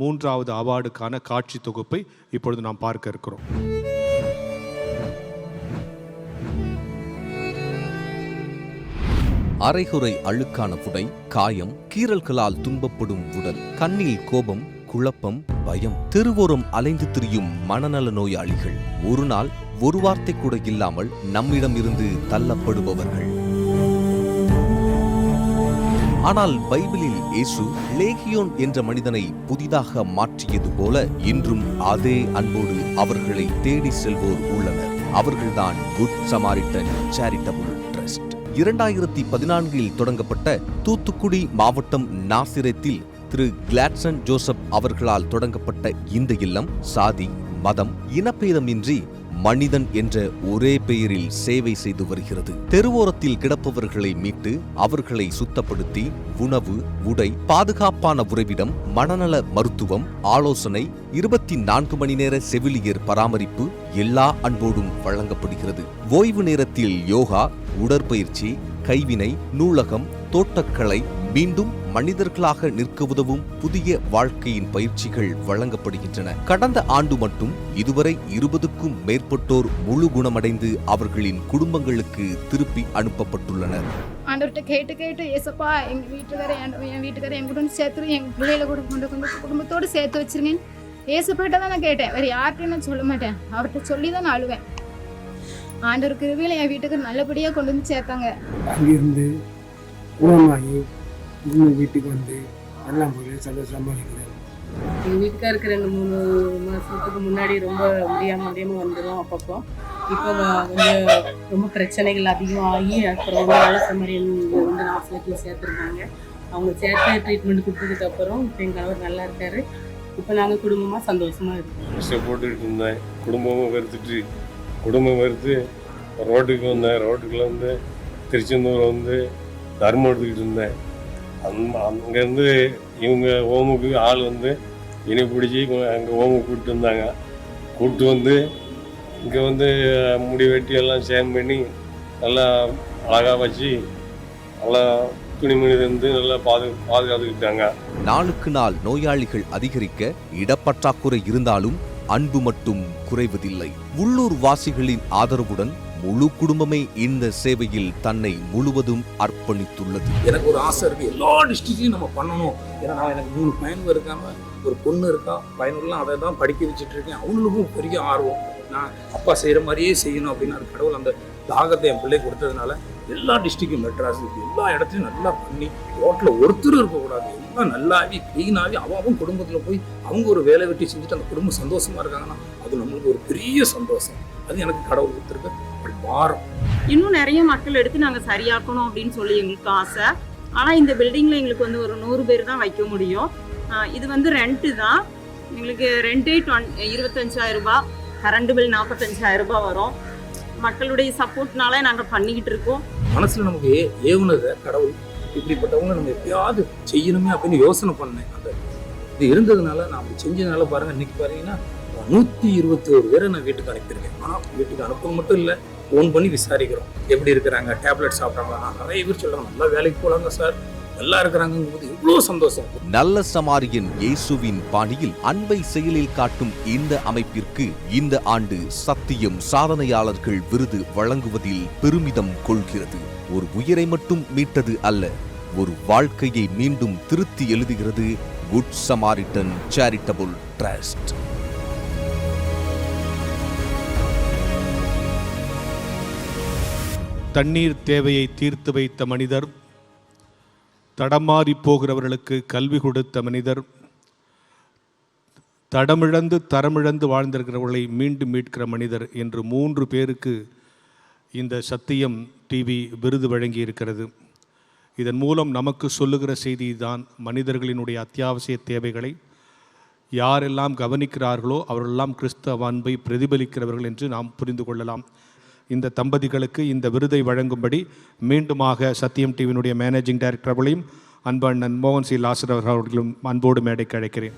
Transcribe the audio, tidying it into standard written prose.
மூன்றாவது அவார்டுக்கான காட்சி தொகுப்பை இப்பொழுது நாம் பார்க்க இருக்கிறோம். அரைகுறை அழுக்கான உடை, காயம், கீறல்களால் துன்பப்படும் உடல், கண்ணில் கோபம், குழப்பம், பயம், தெருவோரம் அலைந்து திரியும் மனநல நோயாளிகள், ஒரு நாள் ஒரு வார்த்தை கூட இல்லாமல் நம்மிடம் இருந்து தள்ளப்படுபவர்கள். ஆனால் பைபிளில் இயேசு லேகியோன் என்ற மனிதனை புதிதாக மாற்றியது போல இன்றும் அதே அன்போடு அவர்களை தேடி செல்வோர் உள்ளனர். அவர்கள்தான் குட் சமாரிட்டன் சேரிட்டபிள் ட்ரஸ்ட். 2014 தொடங்கப்பட்ட தூத்துக்குடி மாவட்டம் நாசிரேத்தில் திரு கிளாட்சன் ஜோசப் அவர்களால் தொடங்கப்பட்ட இந்த இல்லம் சாதி, மதம், இனப்பேதமின்றி மனிதன் என்ற ஒரே பெயரில் சேவை செய்து வருகிறது. தெருவோரத்தில் கிடப்பவர்களை மீட்டு அவர்களை சுத்தப்படுத்தி உணவு, உடை, பாதுகாப்பான உறைவிடம், மனநல மருத்துவம், ஆலோசனை, 24 மணி நேர செவிலியர் பராமரிப்பு எல்லா அன்போடும் வழங்கப்படுகிறது. ஓய்வு நேரத்தில் யோகா, உடற்பயிற்சி, கைவினை, நூலகம், தோட்டக்கலை, மீண்டும் மனிதர்களாக நிற்க உதவும் புதிய வாழ்க்கையின் பயிற்சிகள் வழங்கப்படுகின்றன. கடந்த ஆண்டு மட்டும் இதுவரை 20க்கும் மேற்பட்டோர் முழு குணமடைந்து அவர்களின் குடும்பங்களுக்கு திருப்பி அனுப்பப்பட்டுள்ளனர். ஆண்டவர்கிட்ட கேட்டு கேட்டு ஏசப்பா என் வீட்டுக்காரர் என் கூட சேர்த்து என் பிள்ளைகளை கூட கொண்டு குடும்பத்தோடு சேர்த்து வச்சிருங்க. ஏசப்பாட்ட தான் நான் கேட்டேன், வேற யார்கிட்டையும் நான் சொல்ல மாட்டேன். அவர்கிட்ட சொல்லி தான் நான் அழுவேன். ஆண்டவர் கிருபையில என் வீட்டுக்கு நல்லபடியாக கொண்டு வந்து சேர்த்தாங்க. அங்கிருந்து குணமாகி வீட்டுக்கு வந்து நல்லா முறையில் சந்தோஷமாக இருக்கிறேன். எங்கள் வீட்டுக்காருக்கு 2-3 மாதத்துக்கு முன்னாடி ரொம்ப முடியாமல் வந்துடும். அப்பப்போ இப்போ கொஞ்சம் ரொம்ப பிரச்சனைகள் அதிகமாகி அப்புறம் நல்ல சமரியன் வந்து ஹாஸ்பிட்டலில் சேர்த்துருக்காங்க. அவங்க சேர்த்து ட்ரீட்மெண்ட் கொடுத்ததுக்கு அப்புறம் இப்போ எங்கள் கணவர் நல்லா இருக்காரு. இப்போ நாங்கள் குடும்பமாக சந்தோஷமாக இருக்கோம். கஷ்டப்பட்டுக்கிட்டு இருந்தேன். குடும்பம் வெறுத்து ரோட்டுக்கு வந்தேன். ரோட்டுக்குள்ள வந்து திருச்செந்தூர் வந்து தர்மம் எடுத்துக்கிட்டு இருந்தேன். அங்கேருந்து இவங்க ஓமுக்கு ஆள் வந்து இனி பிடிச்சி அங்கே ஓமுக்கு கூப்பிட்டு வந்தாங்க. கூப்பிட்டு வந்து இங்கே வந்து முடி வெட்டி எல்லாம் சேம் பண்ணி நல்லா அழகாக வச்சு நல்லா துணிமணி வந்து நல்லா பாதுகாத்துக்கிட்டாங்க. நாளுக்கு நாள் நோயாளிகள் அதிகரிக்க இடப்பற்றாக்குறை இருந்தாலும் அன்பு மட்டும் குறைவதில்லை. உள்ளூர் வாசிகளின் ஆதரவுடன் முழு குடும்பமே இந்த சேவையில் தன்னை முழுவதும் அர்ப்பணித்துள்ளது. எனக்கு ஒரு ஆசை இருக்கு, எல்லா டிஸ்ட்ரிக்ட்லையும் நம்ம பண்ணணும். ஏன்னா நான் எனக்கு 3 பையனுங்க இருக்காம, ஒரு பொண்ணு இருக்கா, பையனுலாம் அதை தான் படிக்க வச்சுட்டு இருக்கேன். அவங்களுக்கும் பெரிய ஆர்வம், நான் அப்பா செய்கிற மாதிரியே செய்யணும் அப்படின்னு. அது கடவுள் அந்த தாகத்தை என் பிள்ளை கொடுத்ததுனால எல்லா டிஸ்ட்ரிக்டும் மெட்ராஸ் எல்லா இடத்துலையும் நல்லா பண்ணி ரோட்டில் ஒருத்தரும் இருக்கக்கூடாது. எல்லாம் நல்லாவி க்ளீனாகி அவாவும் குடும்பத்தில் போய் அவங்க ஒரு வேலை வெட்டி செஞ்சுட்டு அந்த குடும்பம் சந்தோஷமாக இருக்காங்கன்னா அது நம்மளுக்கு ஒரு பெரிய சந்தோஷம். அது எனக்கு கடவுள் கொடுத்துருக்க ஒரு வாரம். இன்னும் நிறைய மக்கள் எடுத்து நாங்கள் சரியாக்கணும் அப்படின்னு சொல்லி எங்களுக்கு ஆசை. ஆனால் இந்த பில்டிங்கில் எங்களுக்கு வந்து ஒரு 100 பேர் தான் வைக்க முடியும். இது வந்து ரெண்ட்டு தான். எங்களுக்கு ரெண்டே 25,000 ரூபாய், கரண்ட் பில் 45,000 ரூபாய் வரும். மக்களுடைய சப்போர்ட்னால நாங்கள் பண்ணிக்கிட்டு இருக்கோம். மனசில் நமக்கு ஏவுனதை கடவுள் இப்படிப்பட்டவங்க நம்ம எப்பயாவது செய்யணுமே அப்படின்னு யோசனை பண்ணேன். அந்த இது இருந்ததுனால நான் அப்படி செஞ்சதுனால பாருங்கள், இன்னைக்கு பார்த்தீங்கன்னா 121 பேரை நான் வீட்டுக்கு அனுப்பியிருக்கேன். ஆனால் வீட்டுக்கு அனுப்ப மட்டும் இல்லை, ஃபோன் பண்ணி விசாரிக்கிறோம், எப்படி இருக்கிறாங்க, டேப்லெட் சாப்பிட்றாங்களா. நிறைய பேர் சொல்கிறாங்க நல்லா வேலைக்கு போகலாங்க சார், நல்லா இருக்கிறாங்க. இவ்வளோ சந்தோஷம். நல்ல சமாரியன் இயேசுவின் பாணியில் அன்பை செயலில் காட்டும் இந்த அமைப்பிற்கு இந்த ஆண்டு சத்தியம் சாதனையாளர்கள் விருது வழங்குவதில் பெருமிதம் கொள்கிறது. ஒரு உயிரை மட்டும் மீட்டது அல்ல, ஒரு வாழ்க்கையை மீண்டும் திருத்தி எழுதுகிறது குட் சமாரிட்டன் சேரிட்டபிள் ட்ரஸ்ட். தண்ணீர் தேவையை தீர்த்து வைத்த மனிதர், தடமாறி போகிறவர்களுக்கு கல்வி கொடுத்த மனிதர், தடமிழந்து தரமிழந்து வாழ்ந்திருக்கிறவர்களை மீண்டும் மீட்கிற மனிதர் என்று 3 பேருக்கு இந்த சத்தியம் டிவி விருது வழங்கி இருக்கிறது. இதன் மூலம் நமக்கு சொல்லுகிற செய்தி தான், மனிதர்களினுடைய அத்தியாவசிய தேவைகளை யாரெல்லாம் கவனிக்கிறார்களோ அவர்களெல்லாம் கிறிஸ்தவ அன்பை பிரதிபலிக்கிறவர்கள் என்று நாம் புரிந்து கொள்ளலாம். இந்த தம்பதிகளுக்கு இந்த விருதை வழங்கும்படி மீண்டுமாக சத்தியம் டிவியினுடைய மேனேஜிங் டைரக்டர் அவர்களையும் அன்பண்ணன் மோகன் சி லாசர் அவர்களும் அன்போடு மேடைக்கு அழைக்கிறேன்.